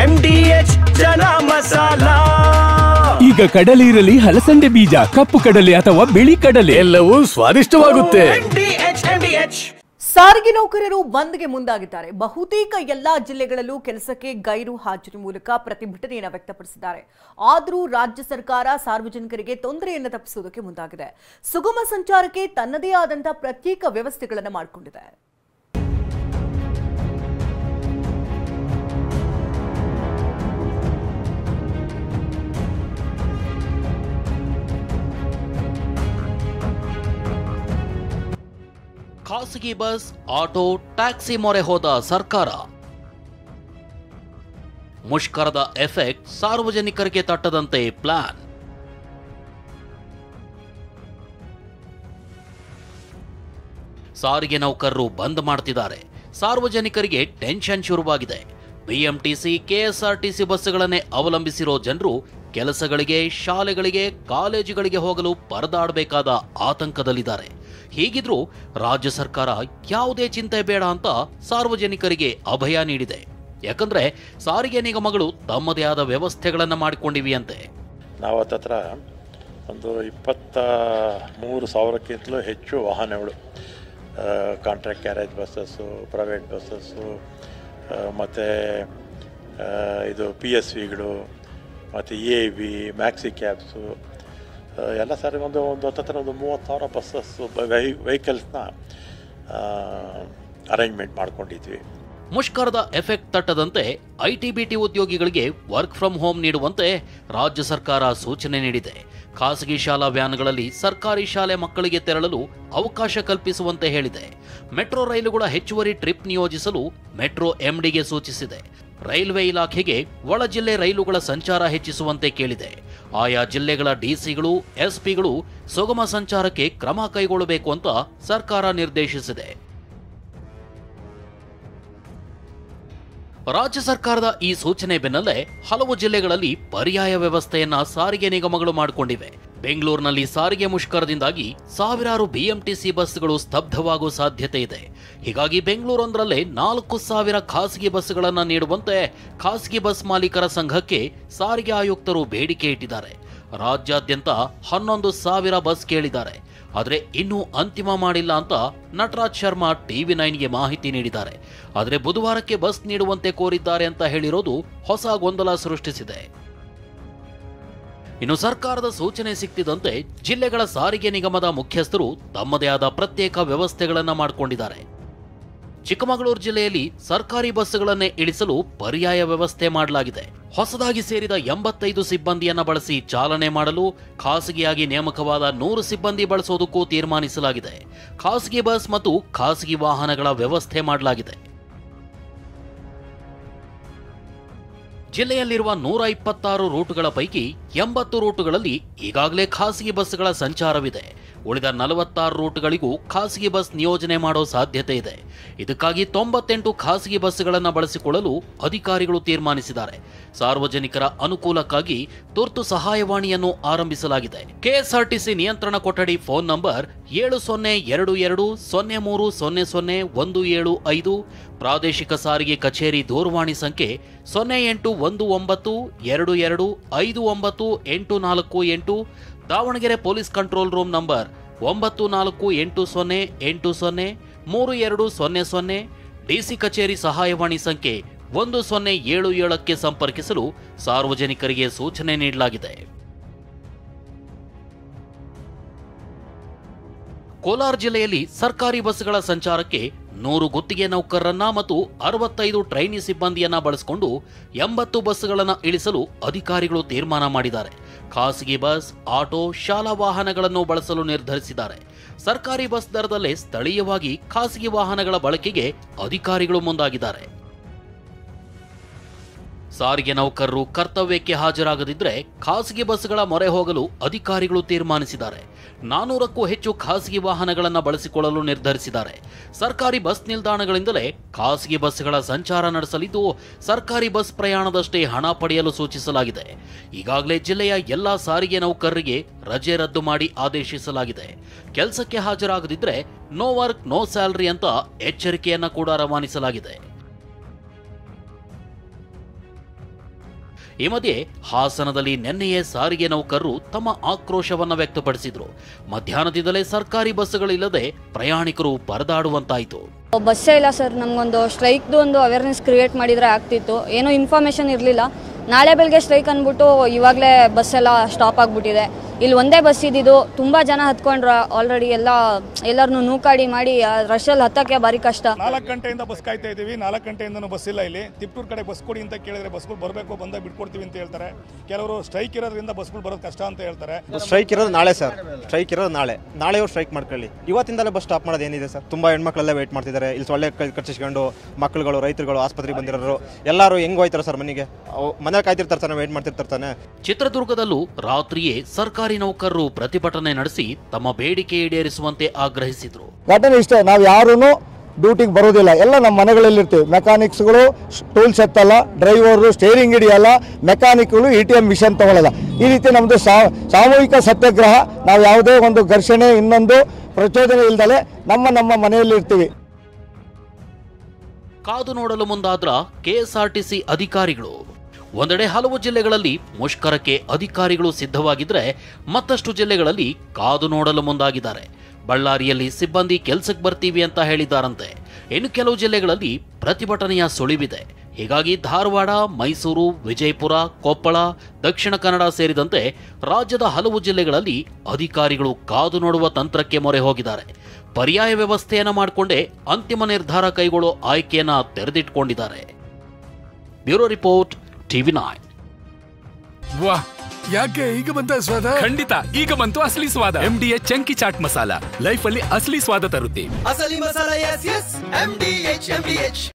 MDH ಜನ ಮಸಾಲಾ. ಈಗ ಕಡಲೆ ಇರಲಿ, ಹಲಸಂದೆ ಬೀಜ, ಕಪ್ಪು ಕಡಲೆ ಅಥವಾ ಬಿಳಿ ಕಡಲೆ, ಎಲ್ಲವೂ ಸ್ವಾದಿಷ್ಟವಾಗುತ್ತೆ. ಸಾರಿಗೆ ನೌಕರರು ಬಂದ್ಗೆ ಮುಂದಾಗಿದ್ದಾರೆ. ಬಹುತೇಕ ಎಲ್ಲಾ ಜಿಲ್ಲೆಗಳಲ್ಲೂ ಕೆಲಸಕ್ಕೆ ಗೈರು ಹಾಜರಿ ಮೂಲಕ ಪ್ರತಿಭಟನೆಯನ್ನು ವ್ಯಕ್ತಪಡಿಸಿದ್ದಾರೆ. ಆದರೂ ರಾಜ್ಯ ಸರ್ಕಾರ ಸಾರ್ವಜನಿಕರಿಗೆ ತೊಂದರೆಯನ್ನು ತಪ್ಪಿಸುವುದಕ್ಕೆ ಮುಂದಾಗಿದೆ. ಸುಗಮ ಸಂಚಾರಕ್ಕೆ ತನ್ನದೇ ಆದಂತಹ ಪ್ರತ್ಯೇಕ ವ್ಯವಸ್ಥೆಗಳನ್ನು ಮಾಡಿಕೊಂಡಿದೆ. ಖಾಸಗಿ ಬಸ್, ಆಟೋ, ಟ್ಯಾಕ್ಸಿ ಮೊರೆ ಹೋದ ಸರ್ಕಾರ. ಮುಷ್ಕರದ ಎಫೆಕ್ಟ್ ಸಾರ್ವಜನಿಕರಿಗೆ ತಟ್ಟದಂತೆ ಪ್ಲಾನ್. ಸಾರಿಗೆ ನೌಕರರು ಬಂದ್ ಮಾಡ್ತಿದ್ದಾರೆ. ಸಾರ್ವಜನಿಕರಿಗೆ ಟೆನ್ಷನ್ ಶುರುವಾಗಿದೆ. ಬಿಎಂಟಿಸಿ, ಕೆಎಸ್ಆರ್ಟಿಸಿ ಬಸ್ಗಳನ್ನೇ ಅವಲಂಬಿಸಿರೋ ಜನರು ಕೆಲಸಗಳಿಗೆ, ಶಾಲೆಗಳಿಗೆ, ಕಾಲೇಜುಗಳಿಗೆ ಹೋಗಲು ಪರದಾಡಬೇಕಾದ ಆತಂಕದಲ್ಲಿದ್ದಾರೆ. ಹೀಗಿದ್ರೂ ರಾಜ್ಯ ಸರ್ಕಾರ ಯಾವುದೇ ಚಿಂತೆ ಬೇಡ ಅಂತ ಸಾರ್ವಜನಿಕರಿಗೆ ಅಭಯ ನೀಡಿದೆ. ಯಾಕಂದ್ರೆ ಸಾರಿಗೆ ನಿಗಮಗಳು ತಮ್ಮದೇ ಆದ ವ್ಯವಸ್ಥೆಗಳನ್ನು ಮಾಡಿಕೊಂಡಿವೆಯಂತೆ. ನಾವು ಹತ್ತತ್ರ ಒಂದು 23,000ಕ್ಕಿಂತಲೂ ಹೆಚ್ಚು ವಾಹನಗಳು, contract carriage buses, private buses, ಮತ್ತು ಇದು PSVಗಳು, ಮತ್ತು AV, ಮ್ಯಾಕ್ಸಿ ಕ್ಯಾಬ್ಸು ಎಲ್ಲ ಸಾರಿ ಒಂದು ಹತ್ತತ್ರ ಒಂದು 30,000 ಬಸ್ಸಸ್ಸು ವೆಹಿಕಲ್ಸ್ನ ಅರೇಂಜ್ಮೆಂಟ್ ಮಾಡ್ಕೊಂಡಿದ್ವಿ. ಮುಷ್ಕರದ ಎಫೆಕ್ಟ್ ತಟ್ಟದಂತೆ ITBT ಉದ್ಯೋಗಿಗಳಿಗೆ ವರ್ಕ್ ಫ್ರಮ್ ಹೋಮ್ ನೀಡುವಂತೆ ರಾಜ್ಯ ಸರ್ಕಾರ ಸೂಚನೆ ನೀಡಿದೆ. ಖಾಸಗಿ ಶಾಲಾ ವ್ಯಾನ್ಗಳಲ್ಲಿ ಸರ್ಕಾರಿ ಶಾಲೆ ಮಕ್ಕಳಿಗೆ ತೆರಳಲು ಅವಕಾಶ ಕಲ್ಪಿಸುವಂತೆ ಹೇಳಿದೆ. ಮೆಟ್ರೋ ರೈಲುಗಳ ಹೆಚ್ಚುವರಿ ಟ್ರಿಪ್ ನಿಯೋಜಿಸಲು ಮೆಟ್ರೋ MDಗೆ ಸೂಚಿಸಿದೆ. ರೈಲ್ವೆ ಇಲಾಖೆಗೆ ಒಳ ಜಿಲ್ಲೆ ರೈಲುಗಳ ಸಂಚಾರ ಹೆಚ್ಚಿಸುವಂತೆ ಕೇಳಿದೆ. ಆಯಾ ಜಿಲ್ಲೆಗಳ DCಗಳು, SPಗಳು ಸುಗಮ ಸಂಚಾರಕ್ಕೆ ಕ್ರಮ ಕೈಗೊಳ್ಳಬೇಕು ಅಂತ ಸರ್ಕಾರ ನಿರ್ದೇಶಿಸಿದೆ. ರಾಜ್ಯ ಸರ್ಕಾರದ ಈ ಸೂಚನೆ ಬೆನ್ನಲ್ಲೇ ಹಲವು ಜಿಲ್ಲೆಗಳಲ್ಲಿ ಪರ್ಯಾಯ ವ್ಯವಸ್ಥೆಯನ್ನ ಸಾರಿಗೆ ನಿಗಮಗಳು ಮಾಡಿಕೊಂಡಿವೆ. ಬೆಂಗಳೂರಿನಲ್ಲಿ ಸಾರಿಗೆ ಮುಷ್ಕರದಿಂದಾಗಿ ಸಾವಿರಾರು BMTC ಬಸ್ಗಳು ಸ್ತಬ್ಧವಾಗುವ ಸಾಧ್ಯತೆ ಇದೆ. ಹೀಗಾಗಿ ಬೆಂಗಳೂರೊಂದರಲ್ಲೇ 4,000 ಖಾಸಗಿ ಬಸ್ಗಳನ್ನು ನೀಡುವಂತೆ ಖಾಸಗಿ ಬಸ್ ಮಾಲೀಕರ ಸಂಘಕ್ಕೆ ಸಾರಿಗೆ ಆಯುಕ್ತರು ಬೇಡಿಕೆ ಇಟ್ಟಿದ್ದಾರೆ. ರಾಜ್ಯಾದ್ಯಂತ 11,000 ಬಸ್ ಕೇಳಿದ್ದಾರೆ. ಆದರೆ ಇನ್ನೂ ಅಂತಿಮ ಮಾಡಿಲ್ಲ ಅಂತ ನಟರಾಜ್ ಶರ್ಮಾ TV9ಗೆ ಮಾಹಿತಿ ನೀಡಿದ್ದಾರೆ. ಆದರೆ ಬುಧವಾರಕ್ಕೆ ಬಸ್ ನೀಡುವಂತೆ ಕೋರಿದ್ದಾರೆ ಅಂತ ಹೇಳಿರೋದು ಹೊಸ ಗೊಂದಲ ಸೃಷ್ಟಿಸಿದೆ. ಇನ್ನು ಸರ್ಕಾರದ ಸೂಚನೆ ಸಿಕ್ತಿದಂತೆ ಜಿಲ್ಲೆಗಳ ಸಾರಿಗೆ ನಿಗಮದ ಮುಖ್ಯಸ್ಥರು ತಮ್ಮದೇ ಆದ ಪ್ರತ್ಯೇಕ ವ್ಯವಸ್ಥೆಗಳನ್ನು ಮಾಡಿಕೊಂಡಿದ್ದಾರೆ. ಚಿಕ್ಕಮಗಳೂರು ಜಿಲ್ಲೆಯಲ್ಲಿ ಸರ್ಕಾರಿ ಬಸ್ಗಳನ್ನೇ ಇಳಿಸಲು ಪರ್ಯಾಯ ವ್ಯವಸ್ಥೆ ಮಾಡಲಾಗಿದೆ. ಹೊಸದಾಗಿ ಸೇರಿದ 85 ಸಿಬ್ಬಂದಿಯನ್ನ ಬಳಸಿ ಚಾಲನೆ ಮಾಡಲು ಖಾಸಗಿಯಾಗಿ ನೇಮಕವಾದ 100 ಸಿಬ್ಬಂದಿ ಬಳಸೋದಕ್ಕೂ ತೀರ್ಮಾನಿಸಲಾಗಿದೆ. ಖಾಸಗಿ ಬಸ್ ಮತ್ತು ಖಾಸಗಿ ವಾಹನಗಳ ವ್ಯವಸ್ಥೆ ಮಾಡಲಾಗಿದೆ. ಜಿಲ್ಲೆಯಲ್ಲಿರುವ 126 ರೂಟುಗಳ ಪೈಕಿ 80 ರೂಟುಗಳಲ್ಲಿ ಈಗಾಗಲೇ ಖಾಸಗಿ ಬಸ್ಗಳ ಸಂಚಾರವಿದೆ. ಉಳಿದ 46 ರೂಟುಗಳಿಗೂ ಖಾಸಗಿ ಬಸ್ ನಿಯೋಜನೆ ಮಾಡೋ ಸಾಧ್ಯತೆ ಇದೆ. ಇದಕ್ಕಾಗಿ 98 ಖಾಸಗಿ ಬಸ್ಗಳನ್ನು ಬಳಸಿಕೊಳ್ಳಲು ಅಧಿಕಾರಿಗಳು ತೀರ್ಮಾನಿಸಿದ್ದಾರೆ. ಸಾರ್ವಜನಿಕರ ಅನುಕೂಲಕ್ಕಾಗಿ ತುರ್ತು ಸಹಾಯವಾಣಿಯನ್ನು ಆರಂಭಿಸಲಾಗಿದೆ. ಕೆಎಸ್ಆರ್ಟಿಸಿ ನಿಯಂತ್ರಣ ಕೊಠಡಿ ಫೋನ್ ನಂಬರ್ 702203000175, ಪ್ರಾದೇಶಿಕ ಸಾರಿಗೆ ಕಚೇರಿ ದೂರವಾಣಿ ಸಂಖ್ಯೆ 081922594848, Davanagere police control room number 9480803200, DC ಕಚೇರಿ ಸಹಾಯವಾಣಿ ಸಂಖ್ಯೆ 1077ಕ್ಕೆ ಸಂಪರ್ಕಿಸಲು ಸಾರ್ವಜನಿಕರಿಗೆ ಸೂಚನೆ ನೀಡಲಾಗಿದೆ. ಕೋಲಾರ ಜಿಲ್ಲೆಯಲ್ಲಿ ಸರ್ಕಾರಿ ಬಸ್ಗಳ ಸಂಚಾರಕ್ಕೆ 100 ಗುತ್ತಿಗೆ ನೌಕರರನ್ನ ಮತ್ತು 65 ಟ್ರೈನಿ ಸಿಬ್ಬಂದಿಯನ್ನ ಬಳಸಿಕೊಂಡು 80 ಬಸ್ಗಳನ್ನು ಇಳಿಸಲು ಅಧಿಕಾರಿಗಳು ತೀರ್ಮಾನ ಮಾಡಿದ್ದಾರೆ. ಖಾಸಗಿ ಬಸ್, ಆಟೋ, ಶಾಲಾ ವಾಹನಗಳನ್ನು ಬಳಸಲು ನಿರ್ಧರಿಸಿದ್ದಾರೆ. ಸರ್ಕಾರಿ ಬಸ್ ದರದಲ್ಲೇ ಸ್ಥಳೀಯವಾಗಿ ಖಾಸಗಿ ವಾಹನಗಳ ಬಳಕೆಗೆ ಅಧಿಕಾರಿಗಳು ಮುಂದಾಗಿದ್ದಾರೆ. ಸಾರಿಗೆ ನೌಕರರು ಕರ್ತವ್ಯಕ್ಕೆ ಹಾಜರಾಗದಿದ್ದರೆ ಖಾಸಗಿ ಬಸ್ಗಳ ಮೊರೆ ಹೋಗಲು ಅಧಿಕಾರಿಗಳು ತೀರ್ಮಾನಿಸಿದ್ದಾರೆ. 400ಕ್ಕೂ ಹೆಚ್ಚು ಖಾಸಗಿ ವಾಹನಗಳನ್ನು ಬಳಸಿಕೊಳ್ಳಲು ನಿರ್ಧರಿಸಿದ್ದಾರೆ. ಸರ್ಕಾರಿ ಬಸ್ ನಿಲ್ದಾಣಗಳಿಂದಲೇ ಖಾಸಗಿ ಬಸ್ಗಳ ಸಂಚಾರ ನಡೆಸಲಿದ್ದು ಸರ್ಕಾರಿ ಬಸ್ ಪ್ರಯಾಣದಷ್ಟೇ ಹಣ ಪಡೆಯಲು ಸೂಚಿಸಲಾಗಿದೆ. ಈಗಾಗಲೇ ಜಿಲ್ಲೆಯ ಎಲ್ಲಾ ಸಾರಿಗೆ ನೌಕರರಿಗೆ ರಜೆ ರದ್ದು ಮಾಡಿ ಆದೇಶಿಸಲಾಗಿದೆ. ಕೆಲಸಕ್ಕೆ ಹಾಜರಾಗದಿದ್ದರೆ ನೋ ವರ್ಕ್ ನೋ ಸ್ಯಾಲರಿ ಅಂತ ಎಚ್ಚರಿಕೆಯನ್ನ ಕೂಡ ರವಾನಿಸಲಾಗಿದೆ. ಈ ಮಧ್ಯೆ ಹಾಸನದಲ್ಲಿ ನಿನ್ನೆಯೇ ಸಾರಿಗೆ ನೌಕರರು ತಮ್ಮ ಆಕ್ರೋಶವನ್ನ ವ್ಯಕ್ತಪಡಿಸಿದ್ರು. ಮಧ್ಯಾಹ್ನದಿಂದಲೇ ಸರ್ಕಾರಿ ಬಸ್ಗಳಿಲ್ಲದೆ ಪ್ರಯಾಣಿಕರು ಪರದಾಡುವಂತಾಯಿತು. ಬಸ್ಸೇ ಇಲ್ಲ ಸರ್, ನಮಗೊಂದು ಸ್ಟ್ರೈಕ್ದು ಒಂದು ಅವೇರ್ನೆಸ್ ಕ್ರಿಯೇಟ್ ಮಾಡಿದರೆ ಆಗ್ತಿತ್ತು. ಏನೋ ಇನ್ಫಾರ್ಮೇಷನ್ ಇರಲಿಲ್ಲ. ನಾಳೆ ಬೆಳಗ್ಗೆ ಸ್ಟ್ರೈಕ್ ಅಂದ್ಬಿಟ್ಟು ಇವಾಗಲೇ ಬಸ್ ಎಲ್ಲ ಸ್ಟಾಪ್ ಆಗಿಬಿಟ್ಟಿದೆ. ಇಲ್ಲಿ ಒಂದೇ ಬಸ್ ಇದ್ದಿದ್ದು, ತುಂಬ ಜನ ಹತ್ಕೊಂಡ್ರು. ಆಲ್ರೆಡಿ ಎಲ್ಲರನ್ನೂ ನೂಕಾಡಿ ಮಾಡಿ ರಶಲ್ಲಿ ಹತ್ತಕ್ಕೆ ಭಾರಿ ಕಷ್ಟ. 4 ಗಂಟೆಯಿಂದ ಬಸ್ ಕಾಯ್ತಾ ಇದ್ದೀವಿ. 4 ಗಂಟೆಯಿಂದನೂ ಬಸ್ ಇಲ್ಲ. ಇಲ್ಲಿ ತಿಪ್ಟೂರು ಕಡೆ ಬಸ್ ಕೊಡಿ ಅಂತ ಕೇಳಿದ್ರೆ ಬಸ್ಗಳು ಬರಬೇಕು, ಬಂದಾಗ ಬಿಟ್ಕೊಡ್ತೀವಿ ಅಂತ ಹೇಳ್ತಾರೆ. ಕೆಲವರು ಸ್ಟ್ರೈಕ್ ಇರೋದ್ರಿಂದ ಬಸ್ಗಳು ಬರೋದು ಕಷ್ಟ ಅಂತ ಹೇಳ್ತಾರೆ. ಸ್ಟ್ರೈಕ್ ಇರೋದು ನಾಳೆ ಸರ್, ಸ್ಟ್ರೈಕ್ ಇರೋದು ನಾಳೆ ಇವ್ರು ಸ್ಟ್ರೈಕ್ ಮಾಡ್ಕೊಳ್ಳಿ. ಇವತ್ತಿಂದಲೇ ಬಸ್ ಸ್ಟಾಪ್ ಮಾಡೋದು ಏನಿದೆ ಸರ್? ತುಂಬ ಹೆಣ್ಮಕ್ಳೆಲ್ಲ ವೇಟ್ ಮಾಡ್ತಿದ್ದಾರೆ. ಇಲ್ಲಿ ಸೊಳ್ಳೆ ಕಚ್ಚಿಸ್ಕೊಂಡು ಮಕ್ಕಳುಗಳು, ರೈತರುಗಳು, ಆಸ್ಪತ್ರೆಗೆ ಬಂದಿರೋರು ಎಲ್ಲರೂ ಹೆಂಗ್ ಹೋಯ್ತಾರೆ ಸರ್ ಮನೆಗೆ? ಮನೆ ಕಾಯ್ತಿರ್ತಾರೆ ಸರ್, ವೇಟ್ ಮಾಡ್ತಿರ್ತಾನೆ. ಚಿತ್ರದುರ್ಗದಲ್ಲೂ ರಾತ್ರಿಯೇ ಸರ್ಕಾರಿ ನೌಕರರು ಪ್ರತಿಭಟನೆ ನಡೆಸಿ ತಮ್ಮ ಬೇಡಿಕೆ ಈಡೇರಿಸುವಂತೆ ಆಗ್ರಹಿಸಿದ್ರು. ಘಟನೆ ಇಷ್ಟೇ, ನಾವು ಯಾರೂ ಡ್ಯೂಟಿಗೆ ಬರೋದಿಲ್ಲ, ಎಲ್ಲ ನಮ್ಮ ಮನೆಗಳಲ್ಲಿ ಇರ್ತೀವಿ. ಮೆಕ್ಯಾನಿಕ್ಸ್ಗಳು ಟೂಲ್ಸ್ ಎತ್ತಲ್ಲ, ಡ್ರೈವರು ಸ್ಟೇರಿಂಗ್ ಹಿಡಿಯಲ್ಲ, ಮೆಕ್ಯಾನಿಕ್ಗಳು ATM ಮಿಷನ್ ತಗೊಳ್ಳಲ್ಲ. ಈ ರೀತಿ ನಮ್ಮದು ಸಾಮೂಹಿಕ ಸತ್ಯಾಗ್ರಹ. ನಾವು ಯಾವುದೇ ಒಂದು ಘರ್ಷಣೆ ಇನ್ನೊಂದು ಪ್ರಚೋದನೆ ಇಲ್ದಲೆ ನಮ್ಮ ಮನೆಯಲ್ಲಿ ಇರ್ತೀವಿ. ಕಾದು ನೋಡಲು ಮುಂದಾದ್ರ ಕೆಎಸ್ಆರ್ಟಿಸಿ ಅಧಿಕಾರಿಗಳು. ಒಂದೆಡೆ ಹಲವು ಜಿಲ್ಲೆಗಳಲ್ಲಿ ಮುಷ್ಕರಕ್ಕೆ ಅಧಿಕಾರಿಗಳು ಸಿದ್ಧವಾಗಿದ್ರೆ ಮತ್ತಷ್ಟು ಜಿಲ್ಲೆಗಳಲ್ಲಿ ಕಾದು ನೋಡಲು ಮುಂದಾಗಿದ್ದಾರೆ. ಬಳ್ಳಾರಿಯಲ್ಲಿ ಸಿಬ್ಬಂದಿ ಕೆಲ್ಸಕ್ಕೆ ಬರ್ತೀವಿ ಅಂತ ಹೇಳಿದ್ದಾರಂತೆ. ಇನ್ನು ಕೆಲವು ಜಿಲ್ಲೆಗಳಲ್ಲಿ ಪ್ರತಿಭಟನೆಯ ಸುಳಿವಿದೆ. ಹೀಗಾಗಿ ಧಾರವಾಡ, ಮೈಸೂರು, ವಿಜಯಪುರ, ಕೊಪ್ಪಳ, ದಕ್ಷಿಣ ಕನ್ನಡ ಸೇರಿದಂತೆ ರಾಜ್ಯದ ಹಲವು ಜಿಲ್ಲೆಗಳಲ್ಲಿ ಅಧಿಕಾರಿಗಳು ಕಾದು ನೋಡುವ ತಂತ್ರಕ್ಕೆ ಮೊರೆ ಹೋಗಿದ್ದಾರೆ. ಪರ್ಯಾಯ ವ್ಯವಸ್ಥೆಯನ್ನ ಮಾಡಿಕೊಂಡೇ ಅಂತಿಮ ನಿರ್ಧಾರ ಕೈಗೊಳ್ಳೋ ಆಯ್ಕೆಯನ್ನ ತೆರೆದಿಟ್ಕೊಂಡಿದ್ದಾರೆ. Bureau report, TV9. ವಾಹ್, ಯಾಕೆ ಈಗ ಬಂತ ಸ್ವಾದ? ಖಂಡಿತ ಈಗ ಬಂತು ಅಸಲಿ ಸ್ವಾದ. MDH chunky chaat masala life ಅಲ್ಲಿ ಅಸಲಿ ಸ್ವಾದ ತರುತ್ತೆ. ಅಸಲಿ ಮಸಾಲ, MDH